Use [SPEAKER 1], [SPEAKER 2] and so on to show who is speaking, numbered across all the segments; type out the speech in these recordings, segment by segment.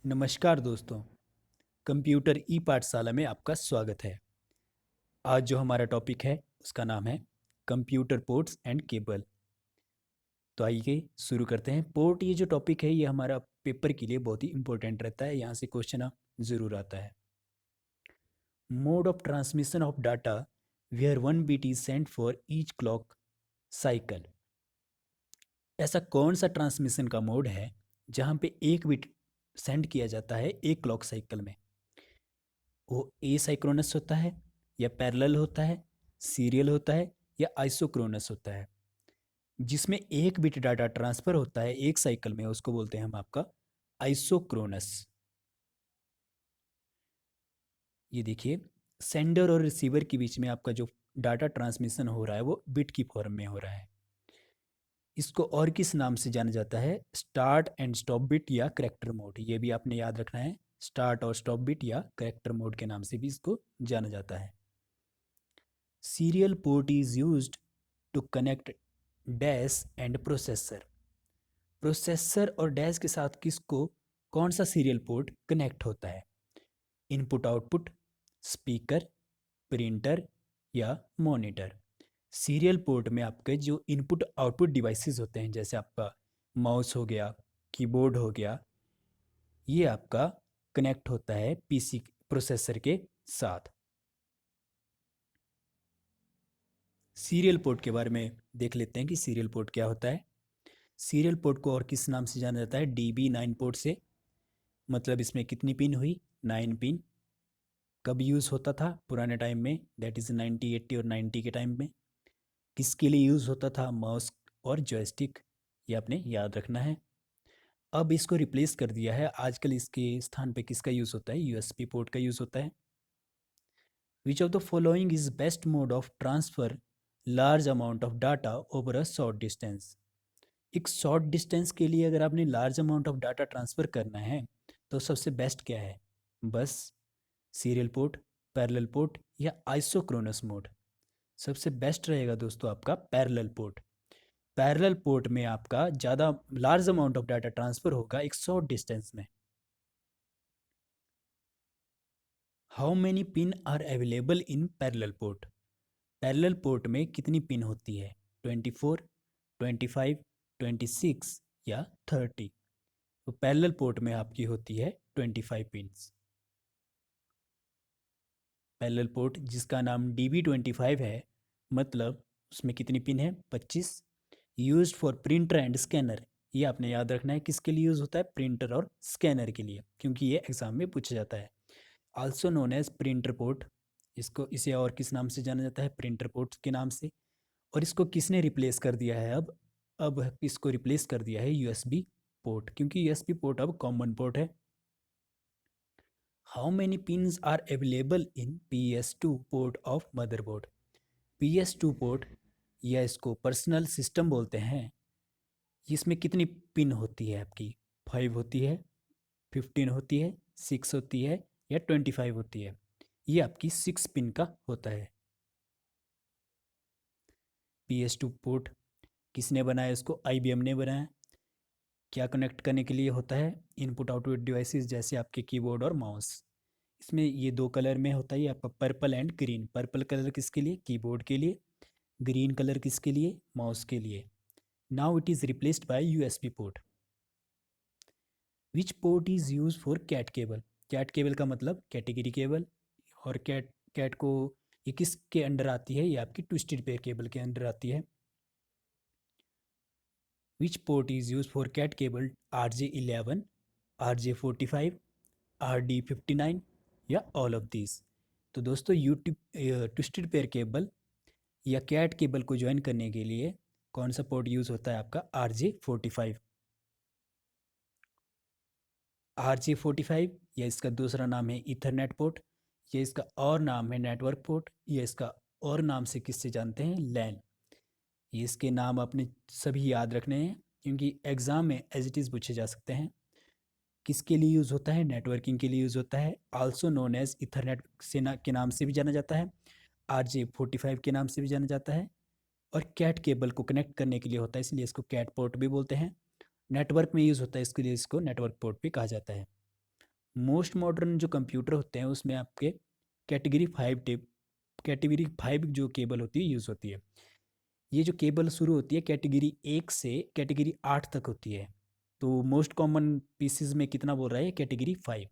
[SPEAKER 1] नमस्कार दोस्तों। कंप्यूटर ई पाठशाला में आपका स्वागत है। आज जो हमारा टॉपिक है उसका नाम है कंप्यूटर पोर्ट्स एंड केबल। तो आइए शुरू करते हैं। पोर्ट ये जो टॉपिक है ये हमारा पेपर के लिए बहुत ही इंपॉर्टेंट रहता है। यहाँ से क्वेश्चन ज़रूर आता है। Mode of transmission of data where one bit is sent for each clock cycle. ऐसा कौन सा ट्रांसमिशन का मोड है जहाँ पे एक बिट सेंड किया जाता है एक क्लॉक साइकिल में? वो एसाइक्रोनस होता है या पैरेलल होता है, सीरियल होता है या आइसोक्रोनस होता है? जिसमें एक बिट डाटा ट्रांसफर होता है एक साइकिल में उसको बोलते हैं हम आपका आइसोक्रोनस। ये देखिए, सेंडर और रिसीवर के बीच में आपका जो डाटा ट्रांसमिशन हो रहा है वो बिट की फॉर्म में हो रहा है। इसको और किस नाम से जाना जाता है? स्टार्ट एंड स्टॉप बिट या करेक्टर मोड। ये भी आपने याद रखना है। स्टार्ट और स्टॉप बिट या करेक्टर मोड के नाम से भी इसको जाना जाता है। Serial port is used to connect dash and processor. Processor और डैश के साथ किसको कौन सा सीरियल पोर्ट कनेक्ट होता है? इनपुट आउटपुट, स्पीकर, प्रिंटर या मॉनिटर। सीरियल पोर्ट में आपके जो इनपुट आउटपुट डिवाइसेस होते हैं जैसे आपका माउस हो गया, कीबोर्ड हो गया, ये आपका कनेक्ट होता है पीसी प्रोसेसर के साथ। सीरियल पोर्ट के बारे में देख लेते हैं कि सीरियल पोर्ट क्या होता है। सीरियल पोर्ट को और किस नाम से जाना जाता है? DB9 पोर्ट से। मतलब इसमें कितनी पिन हुई? 9 पिन। कब यूज़ होता था पुराने टाइम में? दैट इज़ 90, 80 और 90 के टाइम में। किसके लिए यूज़ होता था? माउस और जॉयस्टिक। ये आपने याद रखना है। अब इसको रिप्लेस कर दिया है। आजकल इसके स्थान पे किसका यूज़ होता है? USB पोर्ट का यूज़ होता है। Which of the following is best mode of transfer large amount of data over a short distance. एक शॉर्ट डिस्टेंस के लिए अगर आपने large amount of data transfer करना है तो सबसे बेस्ट क्या है? बस सीरियल पोर्ट, पैरेलल पोर्ट या आइसोक्रोनस मोड। सबसे बेस्ट रहेगा दोस्तों आपका पैरेलल पोर्ट। पैरेलल पोर्ट में आपका ज़्यादा large amount of data transfer होगा एक शॉर्ट डिस्टेंस में। How many pin are available in parallel port? Parallel port में कितनी पिन होती है? 24, 25, 26 या 30? तो पैरेलल पोर्ट में आपकी होती है 25 पिन्स। पैरेलल पोर्ट जिसका नाम DB25 है, मतलब उसमें कितनी पिन है? 25। Used for printer and scanner. ये आपने याद रखना है किसके लिए यूज़ होता है? प्रिंटर और स्कैनर के लिए, क्योंकि ये एग्जाम में पूछा जाता है। Also known as printer port. इसे और किस नाम से जाना जाता है? प्रिंटर पोर्ट के नाम से। और इसको किसने रिप्लेस कर दिया है अब इसको रिप्लेस कर दिया है USB पोर्ट, क्योंकि USB पोर्ट अब कॉमन पोर्ट है। How many pins are available in PS2 port of motherboard? PS2 port या इसको पर्सनल सिस्टम बोलते हैं, इसमें कितनी पिन होती है आपकी? 5 होती है, 15 होती है, 6 होती है या 25 होती है? ये आपकी 6 पिन का होता है। PS2 पोर्ट किसने बनाया? इसको IBM ने बनाया। क्या कनेक्ट करने के लिए होता है? इनपुट आउटपुट डिवाइसेस जैसे आपके कीबोर्ड और माउस। इसमें ये दो कलर में होता है आपका purple and green. Purple colour किसके लिए? कीबोर्ड के लिए। ग्रीन कलर किसके लिए? माउस के लिए। Now it is replaced by USB port. Which port is use for cat cable? Cat cable का मतलब कैटेगरी केबल। और कैट को ये किसके अंडर आती है? ये आपकी ट्विस्टेड पेयर केबल के अंडर आती है। Which port is use for cat cable? RJ11, RJ45, RD59 या ऑल ऑफ दिस? तो दोस्तों यूट्यूब ट्विस्टेड पेयर केबल या कैट केबल को ज्वाइन करने के लिए कौन सा पोर्ट यूज़ होता है आपका? RJ45। RJ45 या इसका दूसरा नाम है ईथरनेट पोर्ट, या इसका और नाम है नेटवर्क पोर्ट, या इसका और नाम से किससे जानते हैं? लैन। ये इसके नाम आपने सभी याद रखने हैं क्योंकि एग्ज़ाम में एज इट इज़ पूछे जा सकते हैं। किसके लिए यूज़ होता है? नेटवर्किंग के लिए यूज़ होता है। आल्सो नोन एज ईथरनेट के नाम से भी जाना जाता है। RJ45 के नाम से भी जाना जाता है। और कैट केबल को कनेक्ट करने के लिए होता है, इसलिए इसको कैट पोर्ट भी बोलते हैं। नेटवर्क में यूज़ होता है, इसके लिए इसको नेटवर्क पोर्ट भी कहा जाता है। मोस्ट मॉडर्न जो कंप्यूटर होते हैं उसमें आपके कैटेगरी 5 जो केबल होती है यूज़ होती है। ये जो केबल शुरू होती है कैटेगरी 1 से कैटेगरी 8 तक होती है। तो मोस्ट कॉमन पीसीज में कितना बोल रहा है, category 5।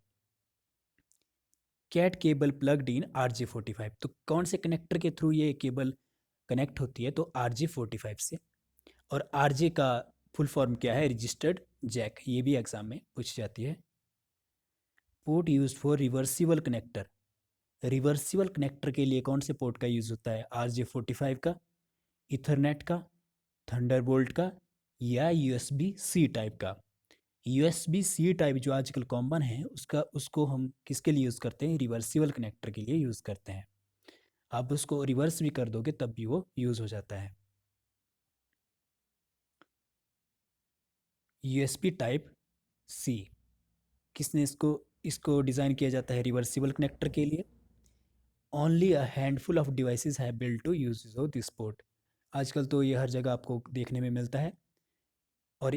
[SPEAKER 1] Cat cable plugged in RJ45। तो कौन से कनेक्टर के थ्रू ये केबल कनेक्ट होती है, तो RJ45 से। और RJ का फुल फॉर्म क्या है, रजिस्टर्ड जैक, ये भी एग्जाम में पूछ जाती है। Port use for reversible connector. Reversible connector के लिए कौन से पोर्ट का यूज़ होता है, RJ45 का, इथरनेट का, थंडरबोल्ट का, या USB-C टाइप का। USB-C टाइप जो आजकल कॉमन है उसको हम किसके लिए यूज़ करते हैं, रिवर्सिबल कनेक्टर के लिए यूज़ करते हैं। आप उसको रिवर्स भी कर दोगे तब भी वो यूज़ हो जाता है। USB टाइप C, किसने इसको डिज़ाइन किया जाता है रिवर्सिबल कनेक्टर के लिए। Only a handful of devices have built to use of this port. आजकल तो ये हर जगह आपको देखने में मिलता है। और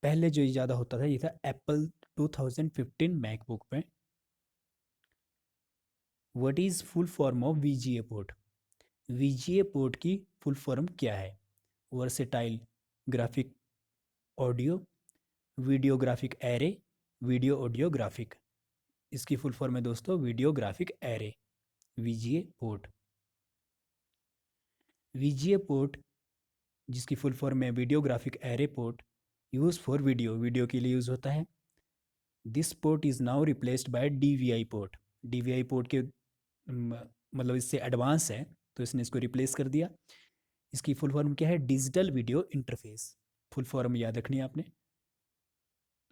[SPEAKER 1] पहले जो ज़्यादा होता था ये था एप्पल 2015 मैकबुक में। What is full form of VGA port. VGA port की फुल फॉर्म क्या है, versatile graphic audio, video graphic array, video audio graphic. इसकी फुल फॉर्म है दोस्तों video graphic array, VGA port. VGA port जिसकी full form है video graphic array port, use for video के लिए यूज़ होता है। This port is now replaced by DVI port. DVI port के मतलब इससे एडवांस है तो इसने इसको रिप्लेस कर दिया। इसकी फुल फॉर्म क्या है, digital video interface. Full form याद रखनी है आपने।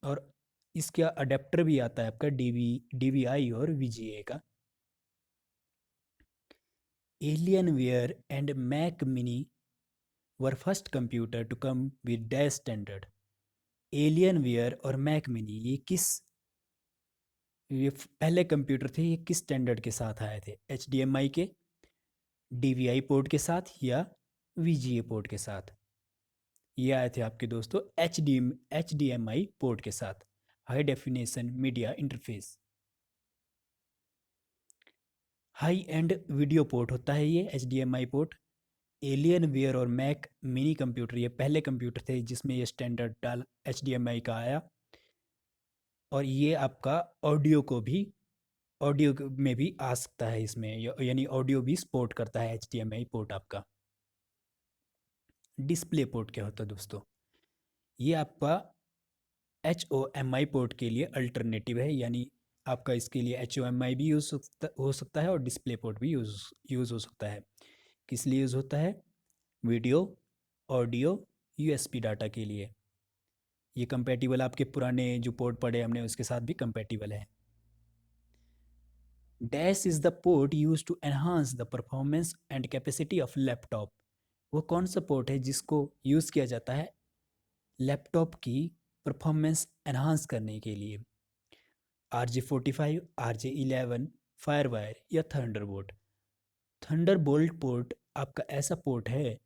[SPEAKER 1] और इसका अडेप्टर भी आता है आपका DVI और VGA का। Alienware and Mac mini were first computer to come with dash standard. Alienware और मैक मिनी ये पहले कंप्यूटर थे, ये किस स्टैंडर्ड के साथ आए थे, HDMI के, DVI पोर्ट के साथ, या VGA पोर्ट के साथ। ये आए थे आपके दोस्तों HDMI पोर्ट के साथ, high definition media interface. High and video port होता है ये HDMI पोर्ट। एलियन वेयर और मैक मिनी कंप्यूटर ये पहले कंप्यूटर थे जिसमें ये स्टैंडर्ड डाल HDMI का आया। और ये आपका ऑडियो में भी आ सकता है इसमें, यानी ऑडियो भी सपोर्ट करता है HDMI पोर्ट आपका। डिस्प्ले पोर्ट क्या होता है दोस्तों, ये आपका HOMI पोर्ट के लिए अल्टरनेटिव है, यानी आपका इसके लिए HOMI भी हो सकता है और डिस्प्ले पोर्ट भी यूज़ हो सकता है। किस लिए यूज़ होता है, वीडियो, ऑडियो, USB डाटा के लिए। ये कंपैटिबल आपके पुराने जो पोर्ट पड़े हमने उसके साथ भी कंपैटिबल है। Dash is the port use to enhance the performance and capacity of laptop. वो कौन सा पोर्ट है जिसको यूज़ किया जाता है लैपटॉप की परफॉर्मेंस एनहांस करने के लिए। RJ45, RJ11, फायरवायर या थंडरबोल्ट। थंडरबोल्ट पोर्ट आपका ऐसा पोर्ट है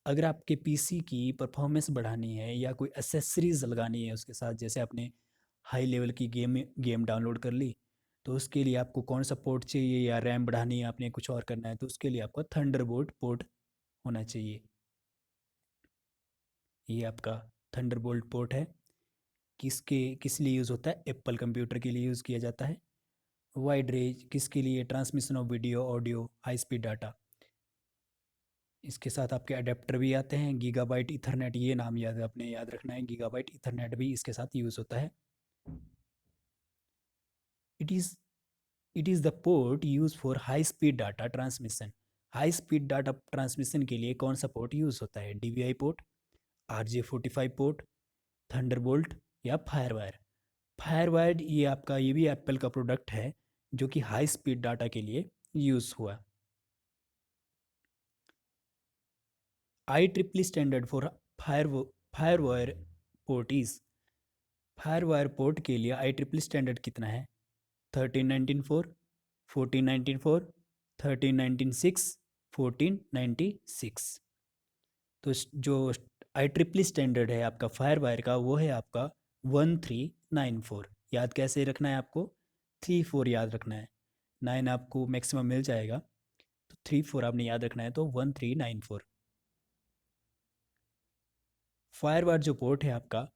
[SPEAKER 1] अगर आपके PC की परफॉर्मेंस बढ़ानी है या कोई एसेसरीज लगानी है उसके साथ, जैसे आपने हाई लेवल की गेम डाउनलोड कर ली तो उसके लिए आपको कौन सा पोर्ट चाहिए, या रैम बढ़ानी है आपने कुछ और करना है तो उसके लिए आपका थंडरबोल्ट पोर्ट होना चाहिए। ये आपका थंडरबोल्ट पोर्ट है। किस लिए यूज़ होता है, एप्पल कंप्यूटर के लिए यूज़ किया जाता है। वाइड रेंज किसके लिए, transmission of video, audio, high speed data. इसके साथ आपके अडेप्टर भी आते हैं, गीगाबाइट इथरनेट, ये नाम याद रखना है, गीगाबाइट इथरनेट भी इसके साथ यूज़ होता है। It is it is the port use for high speed data transmission. High speed data transmission के लिए कौन सा पोर्ट यूज़ होता है, DVI port, RJ45 port, Thunderbolt या फायरवायर। फायरवायर ये भी एप्पल का प्रोडक्ट है जो कि हाई स्पीड डाटा के लिए यूज़ हुआ। IEEE standard for FireWire port is. FireWire port के लिए IEEE स्टैंडर्ड कितना है, 13.19.4, 14.19.4, 13.19.6, 14.96। तो जो IEEE स्टैंडर्ड है आपका फायरवायर का वो है आपका 1394। याद कैसे रखना है आपको? 3 4 याद रखना है। 9 आपको मैक्सिमम मिल जाएगा, तो 3 4 आपने याद रखना है, तो 1394। फायरवार जो पोर्ट है आपका,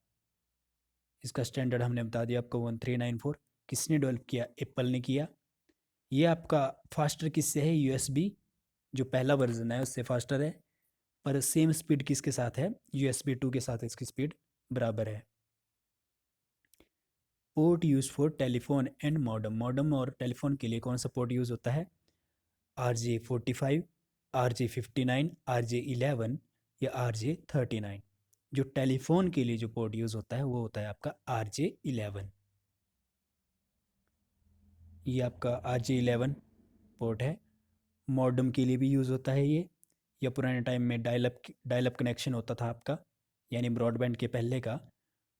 [SPEAKER 1] इसका स्टैंडर्ड हमने बता दिया आपको 1394। किसने डेवलप किया? एप्पल ने किया। ये आपका फास्टर किससे है? यूएसबी जो पहला वर्जन है उससे फास्टर है, पर सेम स्पीड किसके साथ है? यूएसबी 2 के साथ इसकी स्पीड बराबर है। Port use for telephone and modem. Modem और टेलीफोन के लिए कौन सा पोर्ट यूज़ होता है? RJ45, RJ59, RJ11 या RJ39। जो टेलीफोन के लिए जो पोर्ट यूज़ होता है वो होता है आपका RJ11। ये आपका RJ11 पोर्ट है। मॉडम के लिए भी यूज़ होता है ये, या पुराने टाइम में डायल अप कनेक्शन होता था आपका, यानी ब्रॉडबैंड के पहले का,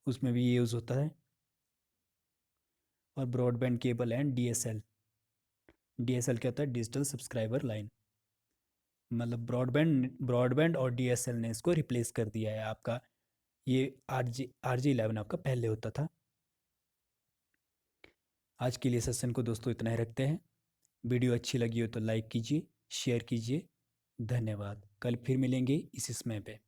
[SPEAKER 1] उसमें भी ये यूज़ होता है। और broadband cable and DSL। DSL क्या होता है? Digital subscriber line. मतलब ब्रॉडबैंड और DSL ने इसको रिप्लेस कर दिया है आपका। ये RJ11 आपका पहले होता था। आज के लिए सेशन को दोस्तों इतना ही रखते हैं। वीडियो अच्छी लगी हो तो लाइक कीजिए, शेयर कीजिए। धन्यवाद। कल फिर मिलेंगे इसी समय पे।